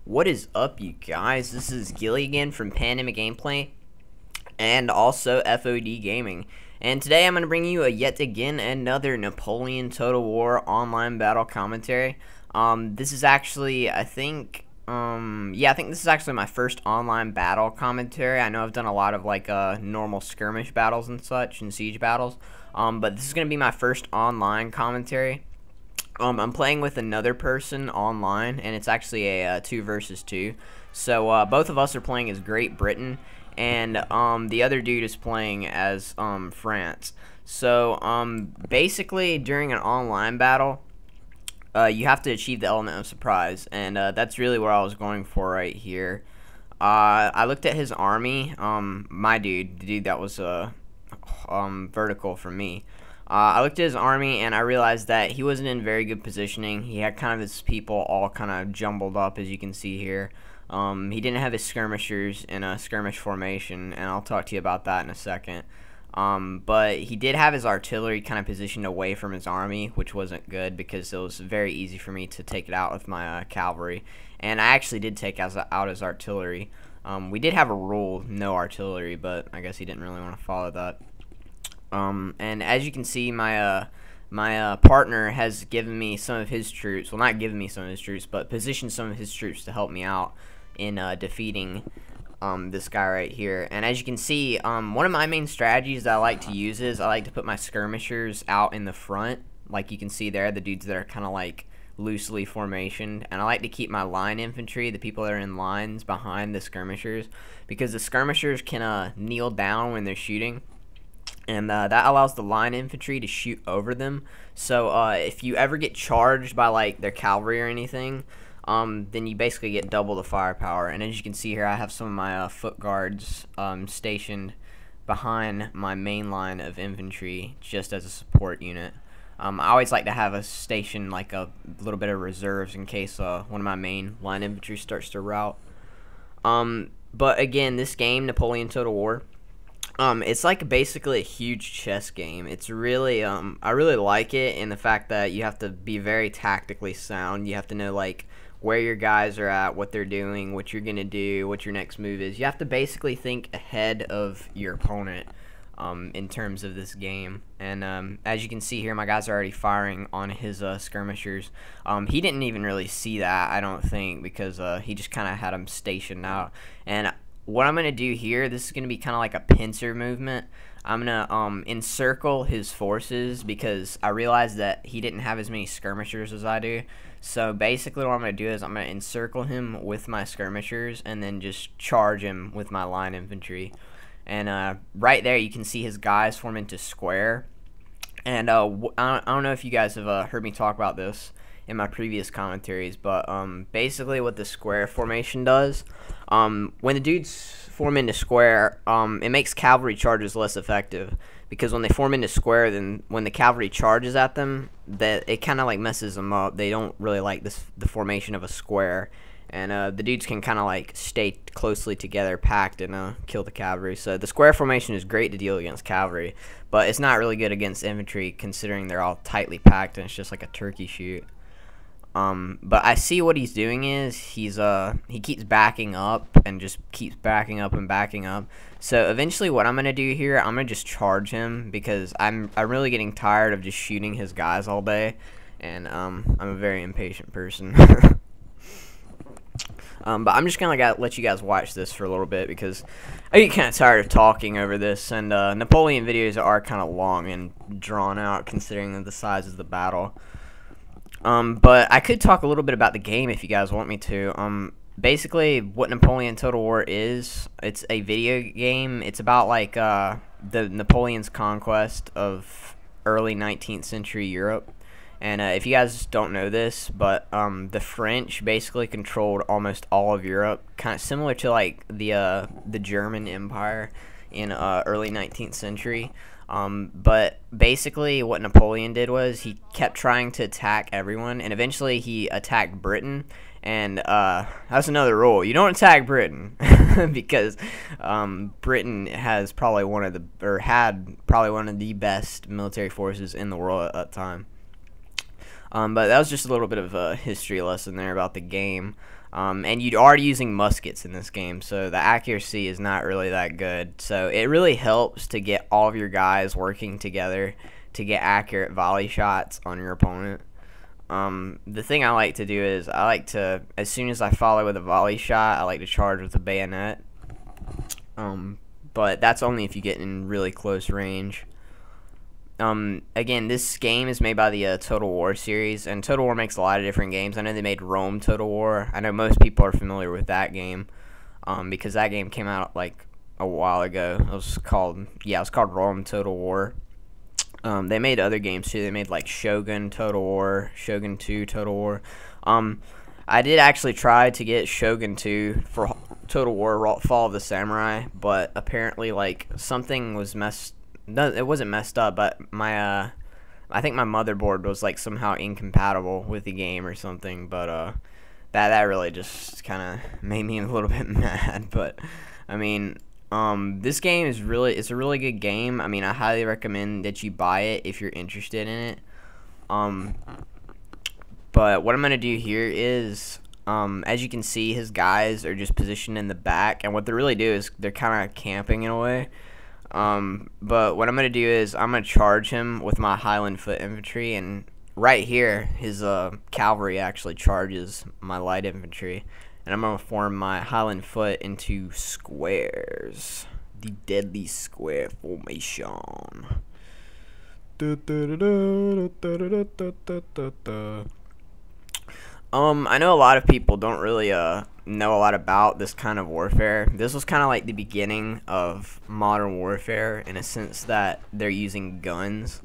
What is up, you guys? This is Ghillie again from Pandemic Gameplay and also FOD Gaming. And today I'm going to bring you yet again another Napoleon Total War online battle commentary. This is actually, I think this is actually my first online battle commentary. I know I've done a lot of like normal skirmish battles and such and siege battles, but this is going to be my first online commentary. I'm playing with another person online, and it's actually a 2 versus 2. So both of us are playing as Great Britain, and the other dude is playing as France. So basically, during an online battle, you have to achieve the element of surprise, and that's really what I was going for right here. I looked at his army. My dude, the dude that was vertical for me. I looked at his army and I realized that he wasn't in very good positioning. He had kind of his people all kind of jumbled up, as you can see here. He didn't have his skirmishers in a skirmish formation, and I'll talk to you about that in a second. But he did have his artillery kind of positioned away from his army, which wasn't good because it was very easy for me to take it out with my cavalry. And I actually did take out his artillery. We did have a rule, no artillery, but I guess he didn't really want to follow that. And as you can see, my partner has given me some of his troops. Well, not given me some of his troops, but positioned some of his troops to help me out in defeating this guy right here. And as you can see, one of my main strategies that I like to use is I like to put my skirmishers out in the front. Like you can see there, the dudes that are kind of like loosely formationed. And I like to keep my line infantry, the people that are in lines, behind the skirmishers, because the skirmishers can kneel down when they're shooting. And that allows the line infantry to shoot over them. So if you ever get charged by like their cavalry or anything, then you basically get double the firepower. And as you can see here, I have some of my foot guards stationed behind my main line of infantry just as a support unit. I always like to have a station like a little bit of reserves in case one of my main line infantry starts to rout. But again, this game, Napoleon Total War, it's like basically a huge chess game. It's really, I really like it in the fact that you have to be very tactically sound. You have to know like where your guys are at, what they're doing, what you're gonna do, what your next move is. You have to basically think ahead of your opponent in terms of this game. And as you can see here, my guys are already firing on his skirmishers. He didn't even really see that, I don't think, because he just kind of had them stationed out. And what I'm going to do here, this is going to be kind of like a pincer movement. I'm going to encircle his forces because I realized that he didn't have as many skirmishers as I do. So basically what I'm going to do is I'm going to encircle him with my skirmishers and then just charge him with my line infantry. And right there you can see his guys form into square. And I don't know if you guys have heard me talk about this in my previous commentaries, but basically what the square formation does, when the dudes form into square, it makes cavalry charges less effective, because when they form into square, then when the cavalry charges at them, that it kind of like messes them up. They don't really like the formation of a square, and the dudes can kind of like stay closely together, packed, and kill the cavalry. So the square formation is great to deal against cavalry, but it's not really good against infantry, considering they're all tightly packed and it's just like a turkey shoot. But I see what he's doing is he keeps backing up and just keeps backing up and backing up. So eventually what I'm gonna do here, I'm gonna just charge him, because I'm really getting tired of just shooting his guys all day, and I'm a very impatient person. But I'm just gonna let you guys watch this for a little bit, because I get kind of tired of talking over this, and Napoleon videos are kind of long and drawn out considering the size of the battle. But I could talk a little bit about the game if you guys want me to. Basically, what Napoleon Total War is, it's a video game. It's about like the Napoleon's conquest of early 19th century Europe. And if you guys don't know this, but the French basically controlled almost all of Europe, kind of similar to like the German Empire in early 19th century. But basically what Napoleon did was he kept trying to attack everyone, and eventually he attacked Britain. And that's another rule: you don't attack Britain, because Britain has probably had probably one of the best military forces in the world at that time. But that was just a little bit of a history lesson there about the game. And you are using muskets in this game, so the accuracy is not really that good. So it really helps to get all of your guys working together to get accurate volley shots on your opponent. The thing I like to do is I like to, as soon as I follow with a volley shot, I like to charge with a bayonet. But that's only if you get in really close range. Again, this game is made by the Total War series, and Total War makes a lot of different games. I know they made Rome Total War. I know most people are familiar with that game, because that game came out like a while ago. It was called Rome Total War. They made other games too. They made like Shogun Total War, Shogun 2 Total War. I did actually try to get Shogun 2 for Total War Fall of the Samurai, but apparently like something was messed. No, it wasn't messed up, but my I think my motherboard was like somehow incompatible with the game or something. But that really just kind of made me a little bit mad. But I mean, this game is it's a really good game. I mean, I highly recommend that you buy it if you're interested in it. But what I'm gonna do here is, as you can see, his guys are just positioned in the back, and what they really do is they're kind of camping in a way. But what I'm going to do is I'm going to charge him with my Highland Foot Infantry, and right here his cavalry actually charges my light infantry, and I'm going to form my Highland Foot into squares, the deadly square formation. I know a lot of people don't really know a lot about this kind of warfare. This was kind of like the beginning of modern warfare in a sense that they're using guns.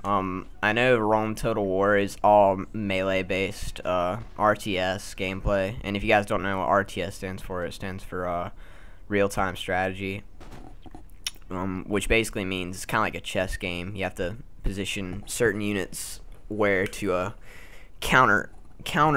I know Rome Total War is all melee based RTS gameplay, and if you guys don't know what RTS stands for, it stands for real-time strategy, which basically means it's kind of like a chess game. You have to position certain units where to counter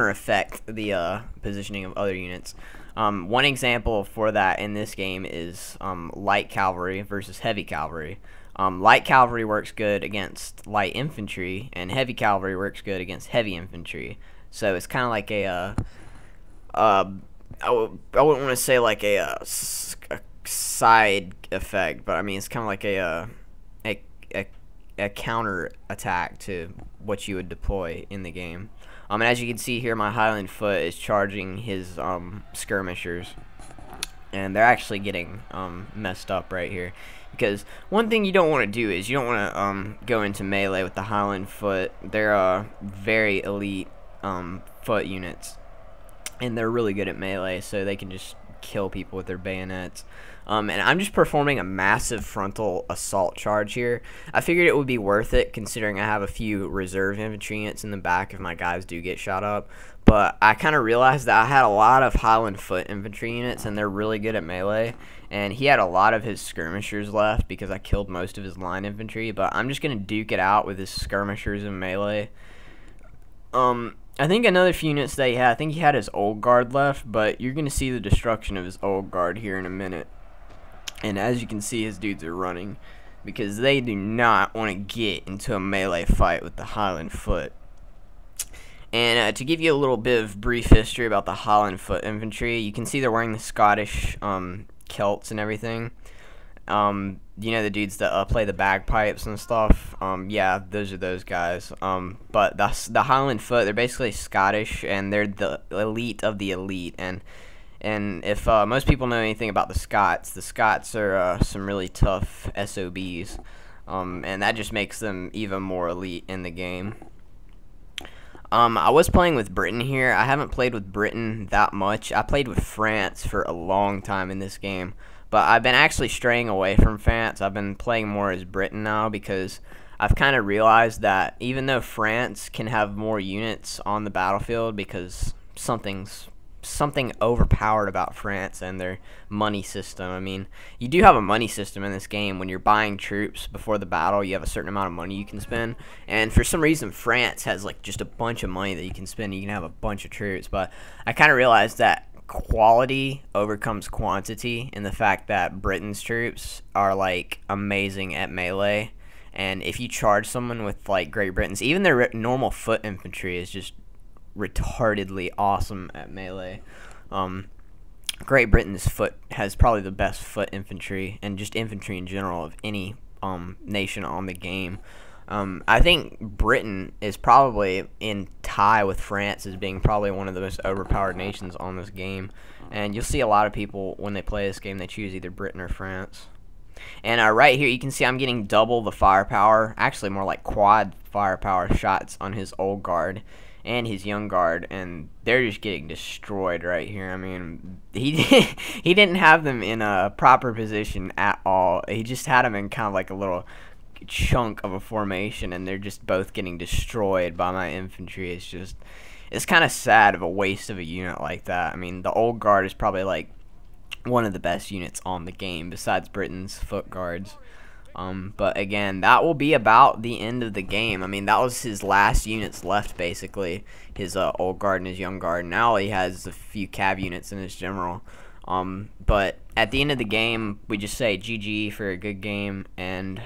effect the positioning of other units. One example for that in this game is light cavalry versus heavy cavalry. Light cavalry works good against light infantry, and heavy cavalry works good against heavy infantry. So it's kind of like I wouldn't want to say like a side effect, but I mean it's kind of like a counter attack to what you would deploy in the game. And as you can see here, my Highland Foot is charging his skirmishers, and they're actually getting messed up right here. Because one thing you don't want to do is you don't want to go into melee with the Highland Foot. They're very elite foot units, and they're really good at melee, so they can just kill people with their bayonets. And I'm just performing a massive frontal assault charge here. I figured it would be worth it considering I have a few reserve infantry units in the back if my guys do get shot up. But I kind of realized that I had a lot of Highland Foot infantry units, and they're really good at melee. And he had a lot of his skirmishers left because I killed most of his line infantry. But I'm just going to duke it out with his skirmishers in melee. I think another few units that he had, I think he had his old guard left, but you're going to see the destruction of his old guard here in a minute. And as you can see, his dudes are running because they do not want to get into a melee fight with the Highland Foot. And to give you a little bit of brief history about the Highland Foot infantry, you can see they're wearing the Scottish kilts and everything. You know, the dudes that play the bagpipes and stuff. Yeah, those are those guys. But the Highland Foot, they're basically Scottish, and they're the elite of the elite. And if most people know anything about the Scots are some really tough SOBs, and that just makes them even more elite in the game. I was playing with Britain here. I haven't played with Britain that much. I played with France for a long time in this game, but I've been actually straying away from France. I've been playing more as Britain now because I've kind of realized that even though France can have more units on the battlefield because something overpowered about France and their money system. I mean, you do have a money system in this game. When you're buying troops before the battle, you have a certain amount of money you can spend, and for some reason France has like just a bunch of money that you can spend. You can have a bunch of troops, but I kind of realized that quality overcomes quantity in the fact that Britain's troops are like amazing at melee, And if you charge someone with like Great Britain's, even their normal foot infantry is just retardedly awesome at melee. Great Britain's foot has probably the best foot infantry and just infantry in general of any nation on the game. I think Britain is probably in tie with France as being probably one of the most overpowered nations on this game. And you'll see a lot of people when they play this game, they choose either Britain or France. And right here, you can see I'm getting double the firepower, actually more like quad firepower shots on his old guard and his young guard, and they're just getting destroyed right here. I mean, he didn't have them in a proper position at all. He just had them in kind of like a little chunk of a formation, and they're just both getting destroyed by my infantry. It's kind of sad of a waste of a unit like that. I mean, the old guard is probably like one of the best units on the game besides Britain's foot guards. But again, that will be about the end of the game. I mean, that was his last units left, basically. His old guard and his young guard. Now he has a few cav units in his general. But at the end of the game, we just say GG for a good game. And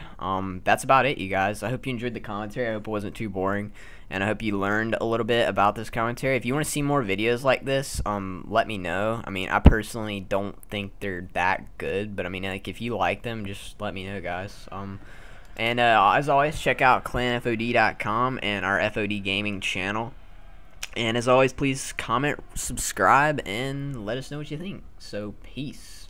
that's about it, you guys. I hope you enjoyed the commentary. I hope it wasn't too boring. And I hope you learned a little bit about this commentary. If you want to see more videos like this, let me know. I mean, I personally don't think they're that good, but I mean, like, if you like them, just let me know, guys. And as always, check out clanfod.com and our FOD gaming channel. And as always, please comment, subscribe, and let us know what you think. So, peace.